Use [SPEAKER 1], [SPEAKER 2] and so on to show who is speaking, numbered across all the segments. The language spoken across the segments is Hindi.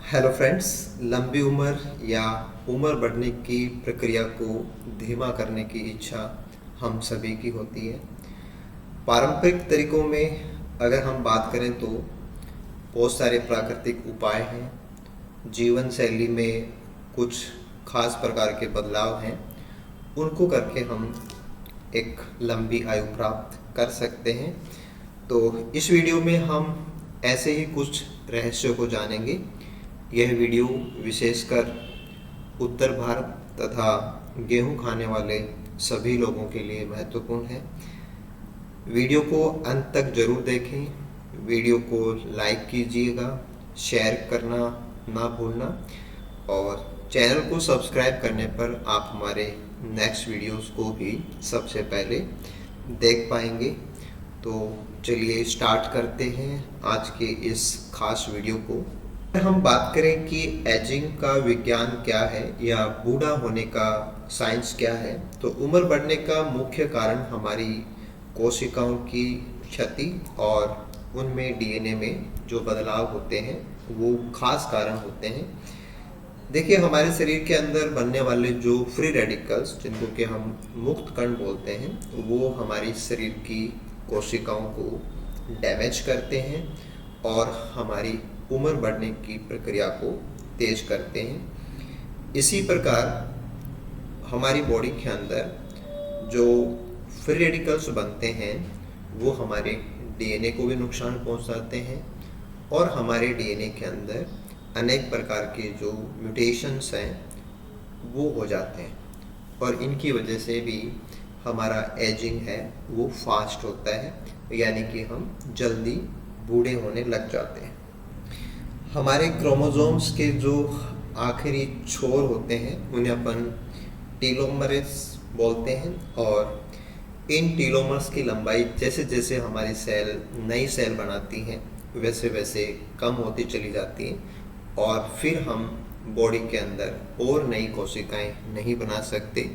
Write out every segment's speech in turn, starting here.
[SPEAKER 1] Hello friends. लंबी उम्र या उम्र बढ़ने की प्रक्रिया को धीमा करने की इच्छा हम सभी की होती है। पारंपरिक तरीकों में अगर हम बात करें तो बहुत सारे प्राकृतिक उपाय हैं। जीवन शैली में कुछ खास प्रकार के बदलाव हैं, उनको करके हम एक लंबी आयु प्राप्त कर सकते हैं। तो इस वीडियो में हम ऐसे ही कुछ रहस्यों को जानेंगे। यह वीडियो विशेषकर उत्तर भारत तथा गेहूं खाने वाले सभी लोगों के लिए महत्वपूर्ण है। वीडियो को अंत तक जरूर देखें। वीडियो को लाइक कीजिएगा, शेयर करना ना भूलना और चैनल को सब्सक्राइब करने पर आप हमारे नेक्स्ट वीडियोस को भी सबसे पहले देख पाएंगे। तो चलिए स्टार्ट करते हैं आज के इस खास वीडियो को। अगर हम बात करें कि एजिंग का विज्ञान क्या है या बूढ़ा होने का साइंस क्या है, तो उम्र बढ़ने का मुख्य कारण हमारी कोशिकाओं की क्षति और उनमें डीएनए में जो बदलाव होते हैं वो खास कारण होते हैं। देखिए, हमारे शरीर के अंदर बनने वाले जो फ्री रेडिकल्स, जिनको कि हम मुक्त कण बोलते हैं, वो हमारी शरीर की कोशिकाओं को डैमेज करते हैं और हमारी उम्र बढ़ने की प्रक्रिया को तेज करते हैं। इसी प्रकार हमारी बॉडी के अंदर जो फ्री रेडिकल्स बनते हैं वो हमारे डीएनए को भी नुकसान पहुंचाते हैं और हमारे डीएनए के अंदर अनेक प्रकार के जो म्यूटेशंस हैं वो हो जाते हैं और इनकी वजह से भी हमारा एजिंग है वो फास्ट होता है, यानी कि हम जल्दी बूढ़े होने लग जाते हैं। हमारे क्रोमोसोम्स के जो आखिरी छोर होते हैं उन्हें अपन टीलोमर्स बोलते हैं और इन टीलोमर्स की लंबाई जैसे जैसे हमारी सेल नई सेल बनाती हैं वैसे वैसे कम होती चली जाती हैं और फिर हम बॉडी के अंदर और नई कोशिकाएं नहीं बना सकते।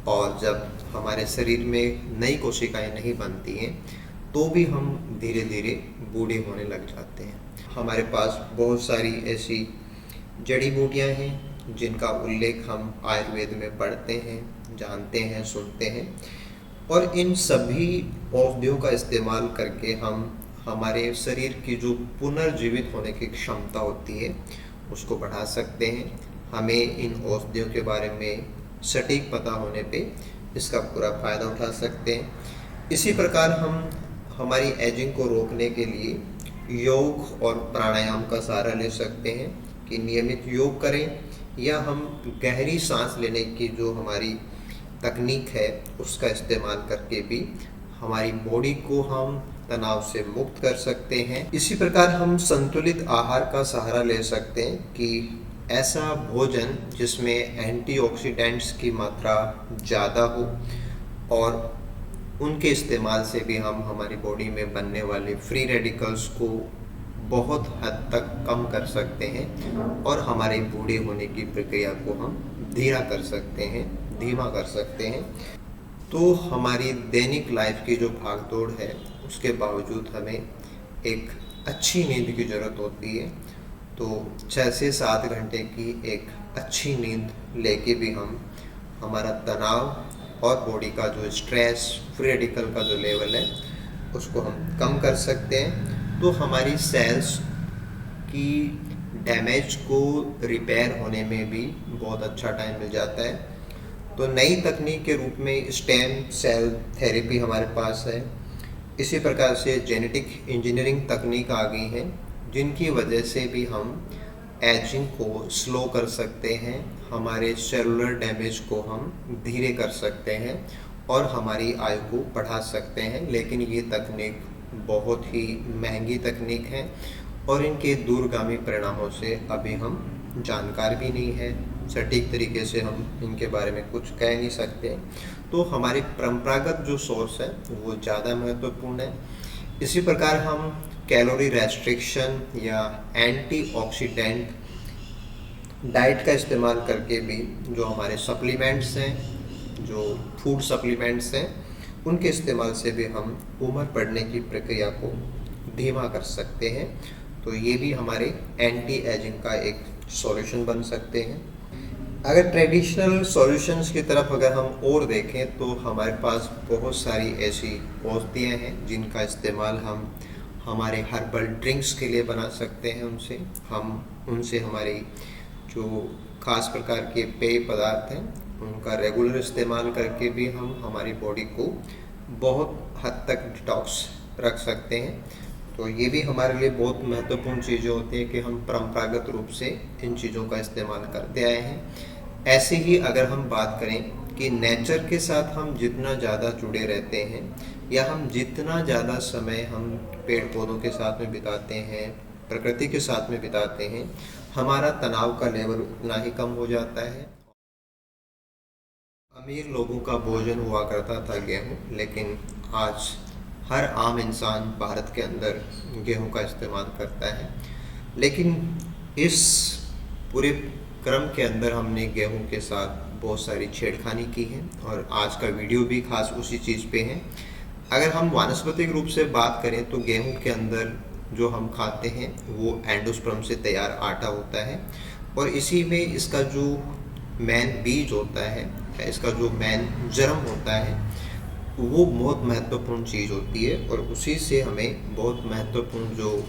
[SPEAKER 1] और जब हमारे शरीर में नई कोशिकाएं नहीं बनती हैं तो भी हम धीरे धीरे बूढ़े होने लग जाते हैं। हमारे पास बहुत सारी ऐसी जड़ी बूटियाँ हैं जिनका उल्लेख हम आयुर्वेद में पढ़ते हैं, जानते हैं, सुनते हैं और इन सभी औषधियों का इस्तेमाल करके हम हमारे शरीर की जो पुनर्जीवित होने की क्षमता होती है उसको बढ़ा सकते हैं। हमें इन औषधियों के बारे में सटीक पता होने पे इसका पूरा फ़ायदा उठा सकते हैं। इसी प्रकार हम हमारी एजिंग को रोकने के लिए योग और प्राणायाम का सहारा ले सकते हैं कि नियमित योग करें या हम गहरी सांस लेने की जो हमारी तकनीक है उसका इस्तेमाल करके भी हमारी बॉडी को हम तनाव से मुक्त कर सकते हैं। इसी प्रकार हम संतुलित आहार का सहारा ले सकते हैं कि ऐसा भोजन जिसमें एंटीऑक्सीडेंट्स की मात्रा ज़्यादा हो और उनके इस्तेमाल से भी हम हमारी बॉडी में बनने वाले फ्री रेडिकल्स को बहुत हद तक कम कर सकते हैं और हमारे बूढ़े होने की प्रक्रिया को हम धीमा कर सकते हैं। तो हमारी दैनिक लाइफ की जो भागदौड़ है उसके बावजूद हमें एक अच्छी नींद की ज़रूरत होती है। तो 6 से 7 घंटे की एक अच्छी नींद लेके भी हम हमारा तनाव और बॉडी का जो स्ट्रेस, फ्री रेडिकल का जो लेवल है उसको हम कम कर सकते हैं। तो हमारी सेल्स की डैमेज को रिपेयर होने में भी बहुत अच्छा टाइम मिल जाता है। तो नई तकनीक के रूप में स्टेम सेल थेरेपी हमारे पास है। इसी प्रकार से जेनेटिक इंजीनियरिंग तकनीक आ गई हैं जिनकी वजह से भी हम एजिंग को स्लो कर सकते हैं, हमारे सेलुलर डैमेज को हम धीरे कर सकते हैं और हमारी आयु को बढ़ा सकते हैं। लेकिन ये तकनीक बहुत ही महंगी तकनीक है और इनके दूरगामी परिणामों से अभी हम जानकार भी नहीं है, सटीक तरीके से हम इनके बारे में कुछ कह नहीं सकते। तो हमारे परंपरागत जो सोर्स है वो ज़्यादा महत्वपूर्ण है। इसी प्रकार हम कैलोरी रेस्ट्रिक्शन या एंटीऑक्सीडेंट डाइट का इस्तेमाल करके भी जो हमारे सप्लीमेंट्स हैं, जो फूड सप्लीमेंट्स हैं, उनके इस्तेमाल से भी हम उम्र बढ़ने की प्रक्रिया को धीमा कर सकते हैं। तो ये भी हमारे एंटी एजिंग का एक सॉल्यूशन बन सकते हैं। अगर ट्रेडिशनल सॉल्यूशंस की तरफ अगर हम और देखें तो हमारे पास बहुत सारी ऐसी औषधियाँ हैं जिनका इस्तेमाल हम हमारे हर्बल ड्रिंक्स के लिए बना सकते हैं। उनसे हमारी जो खास प्रकार के पेय पदार्थ हैं उनका रेगुलर इस्तेमाल करके भी हम हमारी बॉडी को बहुत हद तक डिटॉक्स रख सकते हैं। तो ये भी हमारे लिए बहुत महत्वपूर्ण चीज़ें होती हैं कि हम परंपरागत रूप से इन चीज़ों का इस्तेमाल करते आए हैं। ऐसे ही अगर हम बात करें कि नेचर के साथ हम जितना ज़्यादा जुड़े रहते हैं या हम जितना ज़्यादा समय हम पेड़ पौधों के साथ में बिताते हैं, प्रकृति के साथ में बिताते हैं, हमारा तनाव का लेवल उतना ही कम हो जाता है। अमीर लोगों का भोजन हुआ करता था गेहूँ, लेकिन आज हर आम इंसान भारत के अंदर गेहूं का इस्तेमाल करता है। लेकिन इस पूरे क्रम के अंदर हमने गेहूं के साथ बहुत सारी छेड़खानी की है और आज का वीडियो भी खास उसी चीज़ पे है। अगर हम वानस्पतिक रूप से बात करें तो गेहूं के अंदर जो हम खाते हैं वो एंडोस्पर्म से तैयार आटा होता है और इसी में इसका जो मेन बीज होता है, इसका जो मेन जर्म होता है, वो बहुत महत्वपूर्ण चीज़ होती है और उसी से हमें बहुत महत्वपूर्ण जो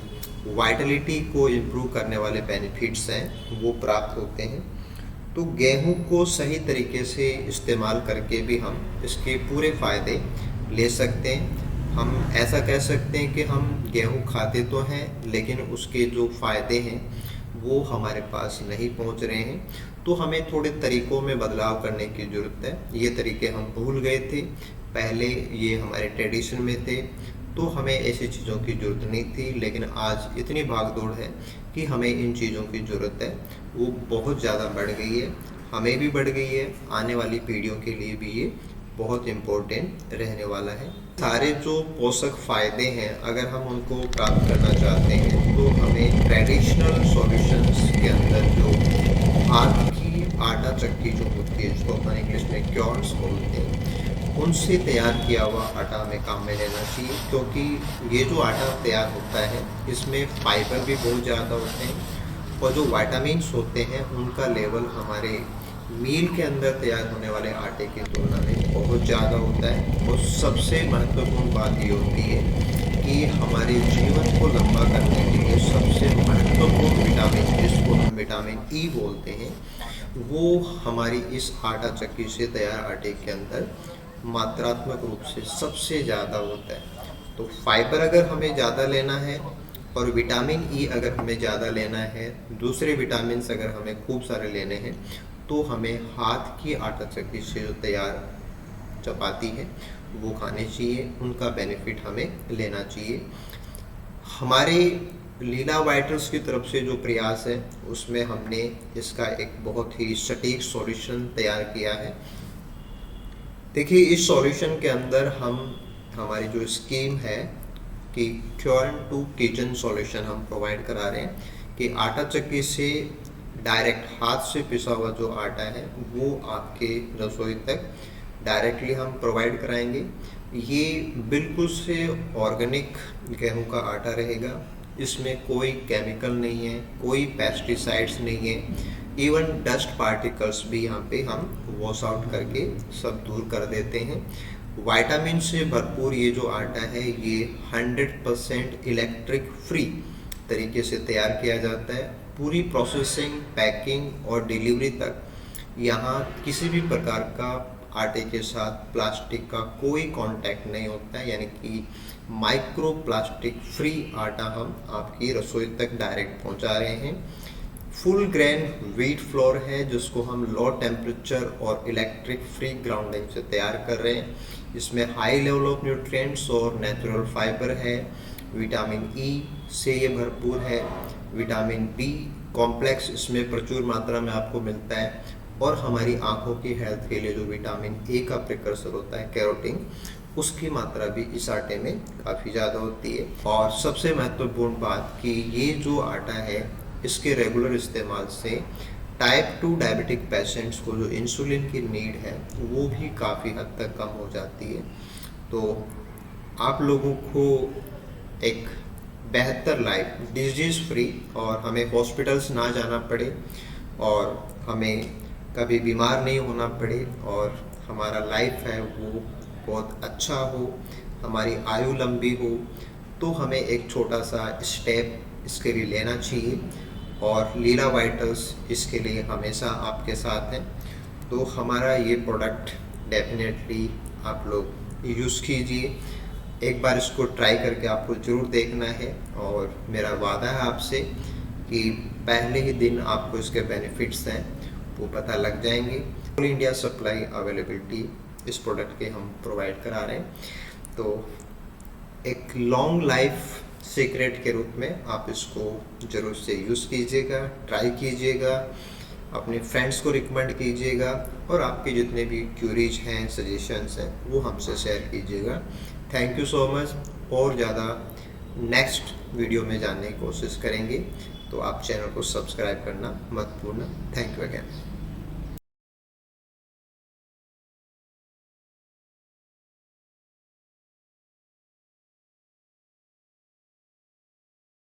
[SPEAKER 1] वाइटलिटी को इम्प्रूव करने वाले बेनिफिट्स हैं वो प्राप्त होते हैं। तो गेहूं को सही तरीके से इस्तेमाल करके भी हम इसके पूरे फ़ायदे ले सकते हैं। हम ऐसा कह सकते हैं कि हम गेहूं खाते तो हैं लेकिन उसके जो फ़ायदे हैं वो हमारे पास नहीं पहुंच रहे हैं। तो हमें थोड़े तरीक़ों में बदलाव करने की ज़रूरत है। ये तरीके हम भूल गए थे, पहले ये हमारे ट्रेडिशन में थे तो हमें ऐसी चीज़ों की ज़रूरत नहीं थी, लेकिन आज इतनी भागदौड़ है कि हमें इन चीज़ों की ज़रूरत है, वो बहुत ज़्यादा बढ़ गई है, हमें भी बढ़ गई है, आने वाली पीढ़ियों के लिए भी ये बहुत इम्पोर्टेंट रहने वाला है। सारे जो पोषक फ़ायदे हैं अगर हम उनको प्राप्त करना चाहते हैं तो हमें ट्रेडिशनल सॉल्यूशंस के अंदर जो हाथ की आटा चक्की जो होती है, जिसको अपन इंग्लिश में क्योर्स बोलते हैं, उनसे तैयार किया हुआ आटा हमें काम में लेना चाहिए, क्योंकि ये जो आटा तैयार होता है इसमें फाइबर भी बहुत ज़्यादा होते हैं और जो विटामिन्स होते हैं उनका लेवल हमारे मील के अंदर तैयार होने वाले आटे की तुलना में बहुत ज़्यादा होता है। और सबसे महत्वपूर्ण बात ये होती है कि हमारे जीवन को लंबा करने के लिए सबसे महत्वपूर्ण विटामिन, जिसको हम विटामिन ई बोलते हैं, वो हमारी इस आटा चक्की से तैयार आटे के अंदर मात्रात्मक रूप से सबसे ज़्यादा होता है। तो फाइबर अगर हमें ज़्यादा लेना है और विटामिन ई अगर हमें ज़्यादा लेना है, दूसरे विटामिन अगर हमें खूब सारे लेने हैं, तो हमें हाथ की आटा चक्की से जो तैयार चपाती है वो खाने चाहिए, उनका बेनिफिट हमें लेना चाहिए। हमारे लीला वाइटर्स की तरफ से जो प्रयास है उसमें हमने इसका एक बहुत ही सटीक सॉल्यूशन तैयार किया है। देखिए, इस सॉल्यूशन के अंदर हम हमारी जो स्कीम है कि क्योर्न टू किचन सॉल्यूशन हम प्रोवाइड करा रहे हैं कि आटा चक्की से डायरेक्ट हाथ से पिसा हुआ जो आटा है वो आपके रसोई तक डायरेक्टली हम प्रोवाइड कराएंगे। ये बिल्कुल से ऑर्गेनिक गेहूं का आटा रहेगा, इसमें कोई केमिकल नहीं है, कोई पेस्टिसाइड्स नहीं है, इवन डस्ट पार्टिकल्स भी यहाँ पे हम वॉश आउट करके सब दूर कर देते हैं। विटामिन से भरपूर ये जो आटा है ये 100% इलेक्ट्रिक फ्री तरीके से तैयार किया जाता है। पूरी प्रोसेसिंग, पैकिंग और डिलीवरी तक यहाँ किसी भी प्रकार का आटे के साथ प्लास्टिक का कोई कांटेक्ट नहीं होता है, यानी कि माइक्रो प्लास्टिक फ्री आटा हम आपकी रसोई तक डायरेक्ट पहुँचा रहे हैं। फुल ग्रेन व्हीट फ्लोर है जिसको हम लो टेम्परेचर और इलेक्ट्रिक फ्री ग्राउंडिंग से तैयार कर रहे हैं। इसमें हाई लेवल ऑफ न्यूट्रिएंट्स और नेचुरल फाइबर है, विटामिन ई से ये भरपूर है, विटामिन बी कॉम्प्लेक्स इसमें प्रचुर मात्रा में आपको मिलता है और हमारी आंखों की हेल्थ के लिए जो विटामिन ए का प्रिकर्सर होता है कैरोटीन, उसकी मात्रा भी इस आटे में काफ़ी ज़्यादा होती है। और सबसे महत्वपूर्ण बात कि ये जो आटा है इसके रेगुलर इस्तेमाल से टाइप 2 डायबिटिक पेशेंट्स को जो इंसुलिन की नीड है वो भी काफ़ी हद तक कम हो जाती है। तो आप लोगों को एक बेहतर लाइफ डिजीज़ फ्री, और हमें हॉस्पिटल्स ना जाना पड़े, और हमें कभी बीमार नहीं होना पड़े, और हमारा लाइफ है वो बहुत अच्छा हो, हमारी आयु लंबी हो, तो हमें एक छोटा सा स्टेप इसके लिए लेना चाहिए। और लीला वाइटल्स इसके लिए हमेशा आपके साथ हैं। तो हमारा ये प्रोडक्ट डेफिनेटली आप लोग यूज़ कीजिए, एक बार इसको ट्राई करके आपको ज़रूर देखना है, और मेरा वादा है आपसे कि पहले ही दिन आपको इसके बेनिफिट्स हैं वो पता लग जाएंगे। ऑल इंडिया सप्लाई अवेलेबिलिटी इस प्रोडक्ट के हम प्रोवाइड करा रहे हैं। तो एक लॉन्ग लाइफ सीक्रेट के रूप में आप इसको ज़रूर से यूज़ कीजिएगा, ट्राई कीजिएगा, अपने फ्रेंड्स को रिकमेंड कीजिएगा, और आपके जितने भी क्यूरीज हैं, सजेशंस हैं, वो हमसे शेयर कीजिएगा। Thank you so much. और ज़्यादा नेक्स्ट वीडियो में जानने की कोशिश करेंगे, तो आप चैनल को सब्सक्राइब करना मत भूलना। Thank you again.